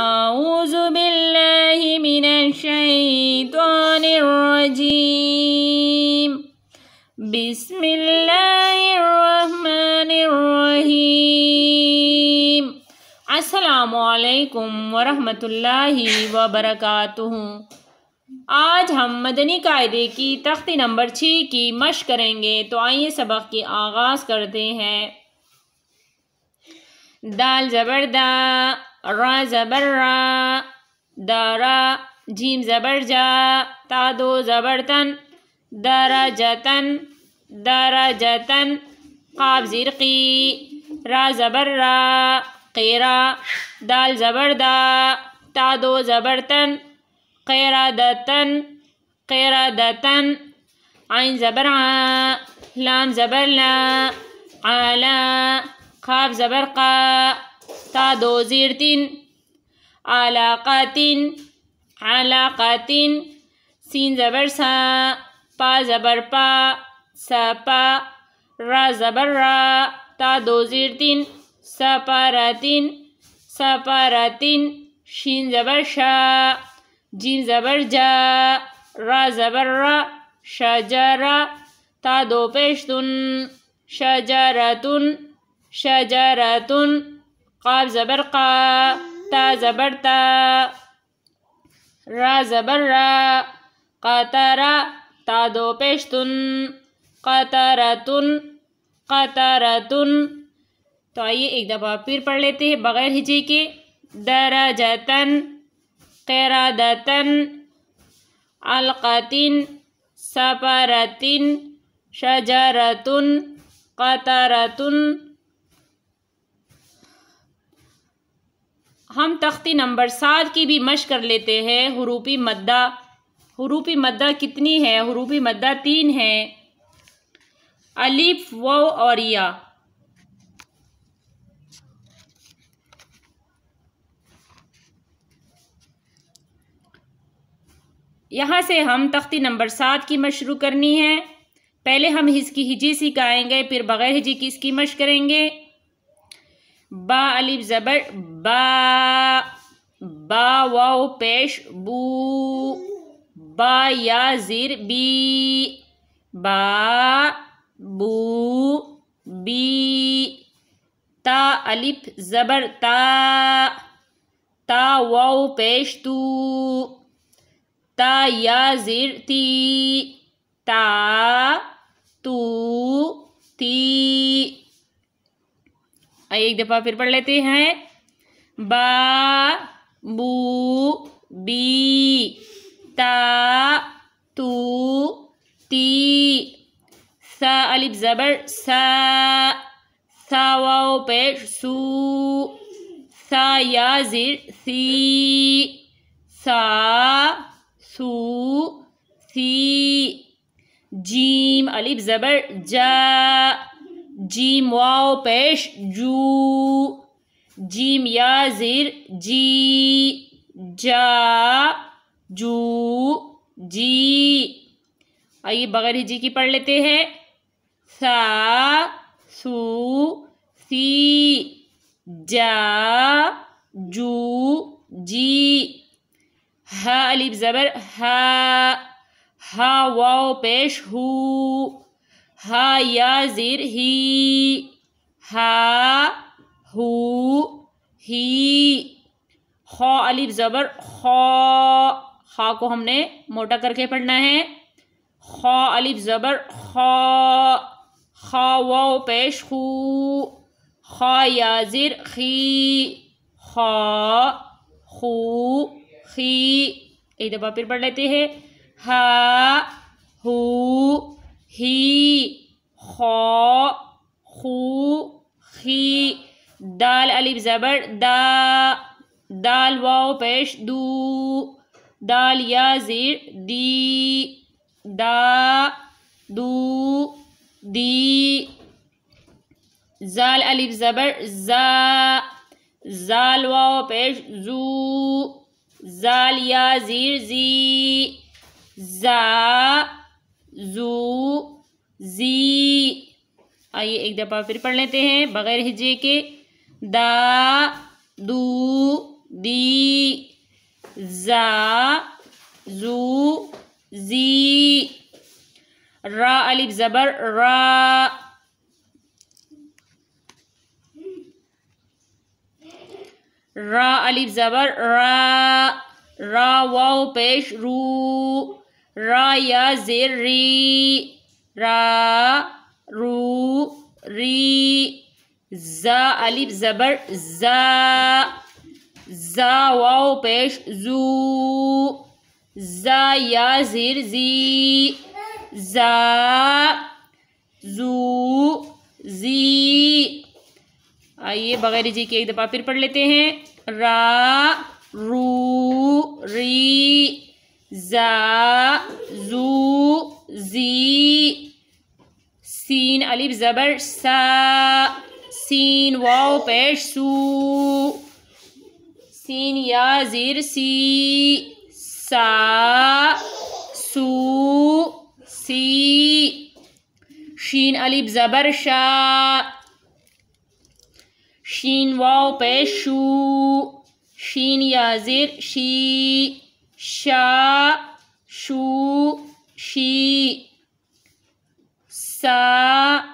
اعوذ باللہ من الشیطان الرجیم بسم اللہ الرحمن الرحیم۔ السلام علیکم ورحمۃ اللہ وبرکاتہ۔ آج ہم مدنی قاعدے کی تختی نمبر 6 کی مشق کریں گے، تو آئیے سبق کی آغاز کرتے ہیں۔ دال زبر دا، را زبر را، دارا، جیم زبر جا، تا دو زبر تن، درجتن، درجتن، قاف زیر قی، را زبر را، قیرا، دال زبر دا، تا دو زبر تن، قیرادتن، قیرادتن، عین زبر عا، لام زبر لا، عالا، قاف زبر قا، تا دو زیر تین، علاقاتن، علاقاتن، سین زبر سا، پا زبر پا، سپا، را زبر را، تا دو زیر تین، سپاراتن، سپاراتن، شین زبر شا، جیم زبر جا، را زبر را، شجرا، تا دو پیشتن، شجرتن، شجرتن، قاف زبر قا، تا زبر تا، را زبر را، قطرا، تا دو پیشتن، قطرتن، قطرتن۔ تو آئیے ایک دفعہ پھر پڑھ لیتے ہیں بغیر ہجے کے۔ درجتن، قیرادتن، علقتن، سپرتن، شجرتن، قطرتن۔ ہم تختی نمبر 7 کی بھی مشق کر لیتے ہیں۔ حروف مدہ، حروف مدہ کتنی ہے؟ حروف مدہ 3 ہیں، الف، واو اور یا۔ یہاں سے ہم تختی نمبر 7 کی مشق شروع کرنی ہے۔ پہلے ہم اس کی ہجے سکھائیں گے، پھر بغیر ہجے کی اس کی مشق کریں گے۔ با الف زبر با، با واو پیش بو، با یا زیر بی، با بو بی، تا الف زبر تا، تا واو پیش تو، تا یا زیر تی، تا تو تی۔ ایک دفعہ پھر پڑھ لیتے ہیں۔ با بو بی، تا تو تی، سا الف زبر سا، سا واو پیش سو، سا یا زیر سی، سا سو سی۔ جیم الف زبر جا، جیم واو پیش جو، جیم یا زیر جی، جا جو جی۔ آئیے بغیر ہجے کی پڑھ لیتے ہیں۔ سا سو سی، جا جو جی۔ ہا الف زبر ہا، ہا واو پیش ہو، ہا یا زیر ہی، ہا ہو ہی۔ خا الف زبر خا، خا کو ہم نے موٹا کر کے پڑھنا ہے۔ خا الف زبر خا، خا واو پیش خو، خا یا زیر خی، خا خو خی۔ ایک دفعہ پھر پڑھ لیتے ہیں۔ ہا ہو ہی، خا خو خی۔ دال الف زبر دا، دال واو پیش دو، دال یا زیر دی، دا دو دی۔ زال الف زبر زا، زال واو پیش زو، زال یا زیر زی، زا زو زی۔ آئیے ایک دفعہ پھر پڑھ لیتے ہیں بغیر ہجے کے۔ دا دو دی زا زو زی را الف زبر را را الف زبر را را واو پیش رو را یا زیر ری را رو ری زا الف زبر زا زا واو پیش زو زا یا زیر زی زا زو زی آئیے بغیر جی کے ایک دفعہ پھر پڑھ لیتے ہیں را رو ری زا زو زی سین الف زبر سا سین واو پیش سو سین یا زیر سی سا سو سی شین الف زبر شا شین واو پیش شو شین یا زیر شی شا شو شی سا